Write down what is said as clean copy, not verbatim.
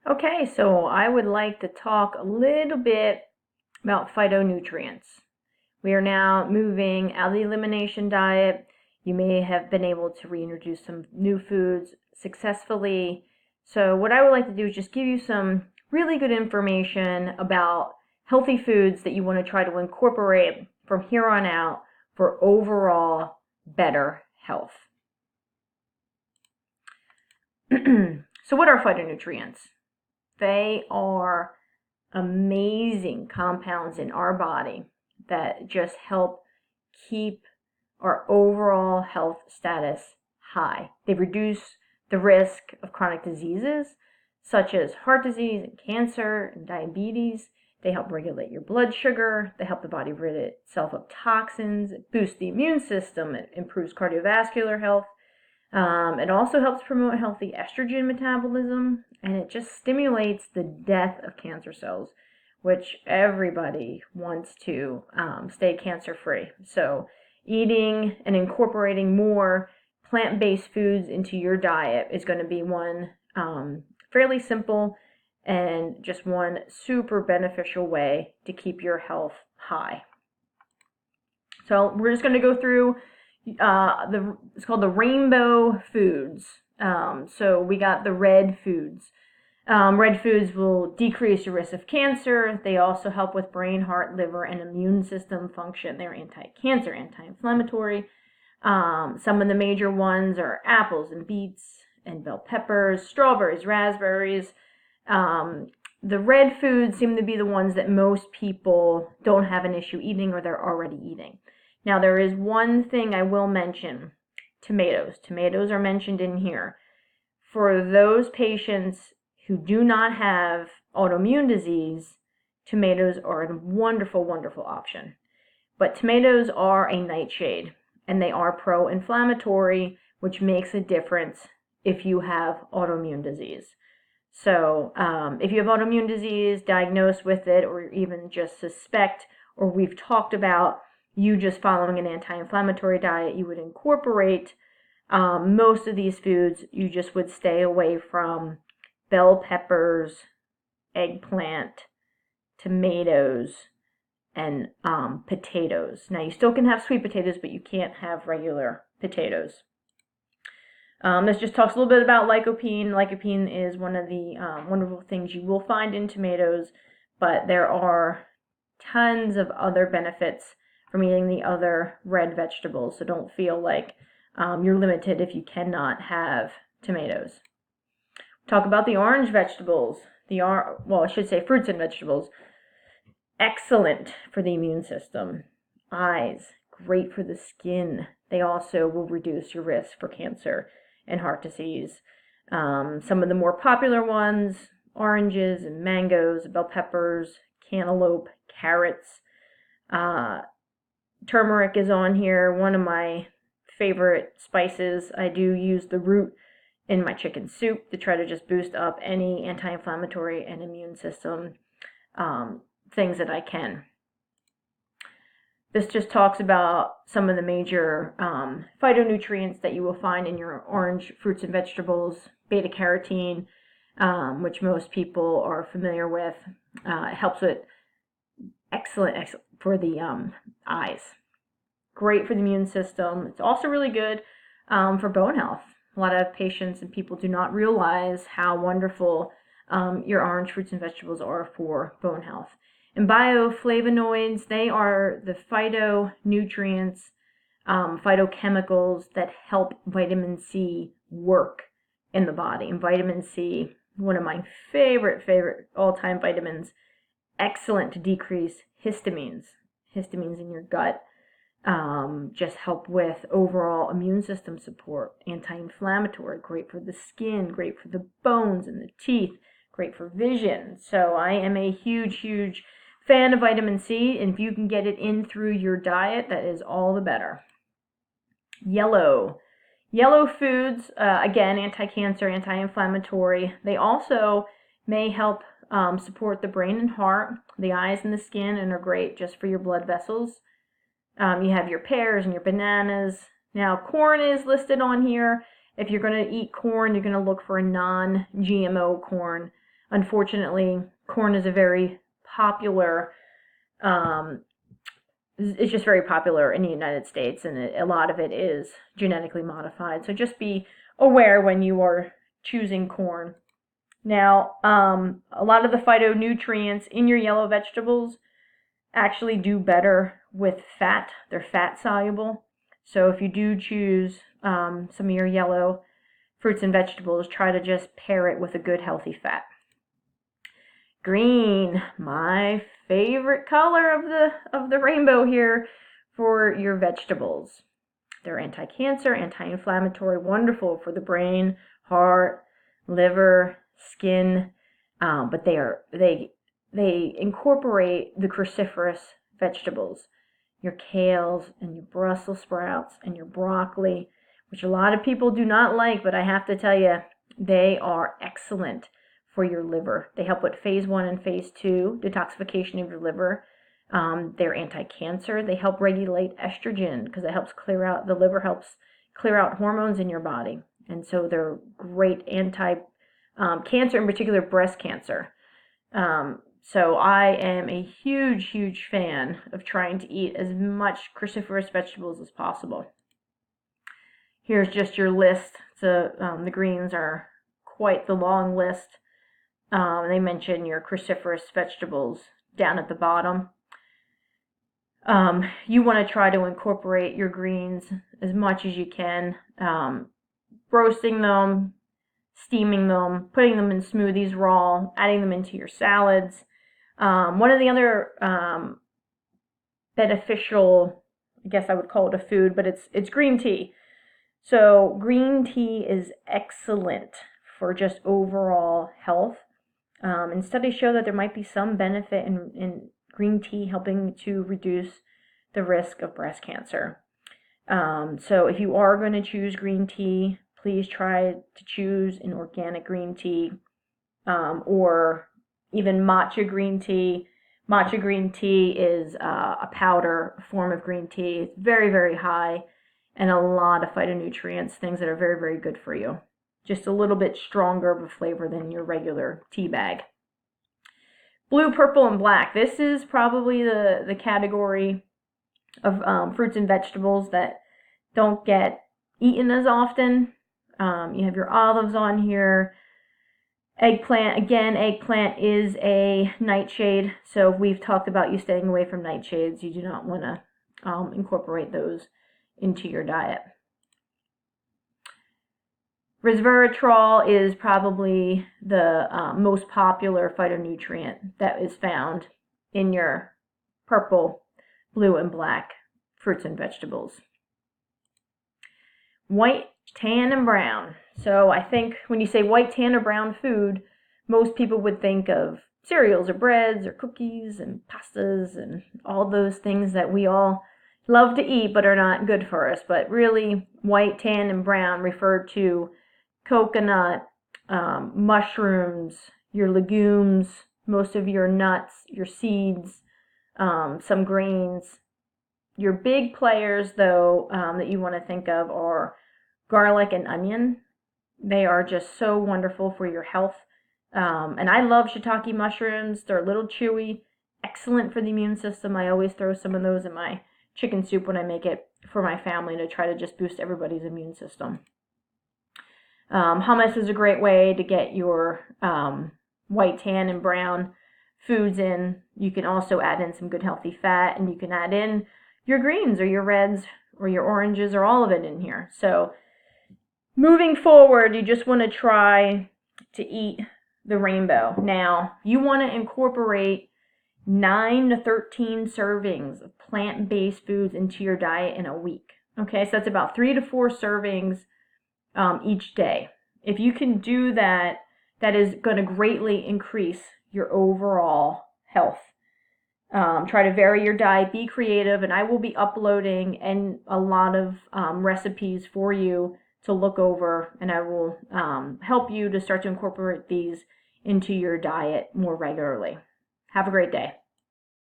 Okay, so I would like to talk a little bit about phytonutrients. We are now moving out of the elimination diet. You may have been able to reintroduce some new foods successfully. So what I would like to do is just give you some really good information about healthy foods that you want to try to incorporate from here on out for overall better health. So what are phytonutrients? They are amazing compounds in our body that just help keep our overall health status high. They reduce the risk of chronic diseases such as heart disease and cancer and diabetes. They help regulate your blood sugar. They help the body rid itself of toxins. It boosts the immune system. It improves cardiovascular health. It also helps promote healthy estrogen metabolism, and it just stimulates the death of cancer cells, which everybody wants to stay cancer free. So, eating and incorporating more plant-based foods into your diet is going to be one fairly simple and just one super beneficial way to keep your health high. So, we're just going to go through it's called the rainbow foods. So we got the red foods. Red foods will decrease your risk of cancer. They also help with brain, heart, liver, and immune system function. They're anti-cancer, anti-inflammatory. Some of the major ones are apples and beets and bell peppers, strawberries, raspberries. The red foods seem to be the ones that most people don't have an issue eating or they're already eating. Now, there is one thing I will mention. Tomatoes. Tomatoes are mentioned in here. For those patients who do not have autoimmune disease, tomatoes are a wonderful, wonderful option. But tomatoes are a nightshade, and they are pro-inflammatory, which makes a difference if you have autoimmune disease. So if you have autoimmune disease, diagnosed with it, or even just suspect, or we've talked about you just following an anti-inflammatory diet, you would incorporate most of these foods. You just would stay away from bell peppers, eggplant, tomatoes, and potatoes. Now, you still can have sweet potatoes, but you can't have regular potatoes. This just talks a little bit about lycopene. Lycopene is one of the wonderful things you will find in tomatoes, but there are tons of other benefits from eating the other red vegetables. So don't feel like you're limited if you cannot have tomatoes. Talk about the orange vegetables. I should say fruits and vegetables. Excellent for the immune system. Eyes, great for the skin. They also will reduce your risk for cancer and heart disease. Some of the more popular ones, oranges and mangoes, bell peppers, cantaloupe, carrots. Turmeric is on here, one of my favorite spices. I do use the root in my chicken soup to try to just boost up any anti-inflammatory and immune system things that I can. This just talks about some of the major phytonutrients that you will find in your orange fruits and vegetables. Beta carotene, which most people are familiar with. It helps with excellent for the eyes. Great for the immune system. It's also really good for bone health. A lot of patients and people do not realize how wonderful your orange fruits and vegetables are for bone health. And bioflavonoids, they are the phytonutrients, phytochemicals that help vitamin C work in the body. And vitamin C, one of my favorite all-time vitamins, excellent to decrease histamines in your gut. Just help with overall immune system support, anti-inflammatory, great for the skin, great for the bones and the teeth, great for vision. So I am a huge fan of vitamin C, and if you can get it in through your diet, that is all the better. Yellow foods, again, anti-cancer, anti-inflammatory. They also may help support the brain and heart, the eyes and the skin, and are great just for your blood vessels. You have your pears and your bananas. Now, corn is listed on here. If you're going to eat corn, you're going to look for a non-GMO corn. Unfortunately, corn is a very popular, it's just very popular in the United States, and a lot of it is genetically modified. So just be aware when you are choosing corn. Now, a lot of the phytonutrients in your yellow vegetables actually do better with fat. They're fat soluble. So if you do choose some of your yellow fruits and vegetables, try to just pair it with a good healthy fat. Green, my favorite color of the rainbow here for your vegetables. They're anti-cancer, anti-inflammatory, wonderful for the brain, heart, liver, skin, but they incorporate the cruciferous vegetables, your kales and your Brussels sprouts and your broccoli, which a lot of people do not like, but I have to tell you, they are excellent for your liver. They help with phase 1 and phase 2 detoxification of your liver. They're anti-cancer. They help regulate estrogen because it helps clear out, the liver helps clear out hormones in your body. And so they're great anti-cancer, in particular breast cancer. So I am a huge, huge fan of trying to eat as much cruciferous vegetables as possible. Here's just your list. So the greens are quite the long list. They mention your cruciferous vegetables down at the bottom. You want to try to incorporate your greens as much as you can, roasting them, steaming them, putting them in smoothies raw, adding them into your salads. One of the other beneficial, I guess I would call it a food, but it's green tea. So green tea is excellent for just overall health. And studies show that there might be some benefit in green tea helping to reduce the risk of breast cancer. So if you are going to choose green tea, please try to choose an organic green tea, or even matcha green tea. Matcha green tea is a powder form of green tea. It's very, very high and a lot of phytonutrients, things that are very, very good for you. Just a little bit stronger of a flavor than your regular tea bag. Blue, purple, and black. This is probably the category of fruits and vegetables that don't get eaten as often. You have your olives on here. Eggplant, again, eggplant is a nightshade, so we've talked about you staying away from nightshades. You do not want to incorporate those into your diet. Resveratrol is probably the most popular phytonutrient that is found in your purple, blue, and black fruits and vegetables. White, tan, and brown. So I think when you say white, tan, or brown food, most people would think of cereals or breads or cookies and pastas and all those things that we all love to eat but are not good for us. But really, white, tan, and brown refer to coconut, mushrooms, your legumes, most of your nuts, your seeds, some grains. Your big players, though, that you want to think of are garlic and onion. They are just so wonderful for your health. And I love shiitake mushrooms. They're a little chewy, excellent for the immune system. I always throw some of those in my chicken soup when I make it for my family to try to just boost everybody's immune system. Hummus is a great way to get your white, tan, and brown foods in. You can also add in some good healthy fat, and you can add in your greens or your reds or your oranges or all of it in here. So moving forward, you just want to try to eat the rainbow. Now, you want to incorporate 9 to 13 servings of plant-based foods into your diet in a week. Okay, so that's about 3 to 4 servings each day. If you can do that, that is going to greatly increase your overall health. Try to vary your diet, be creative, and I will be uploading a lot of recipes for you to look over, and I will help you to start to incorporate these into your diet more regularly. Have a great day.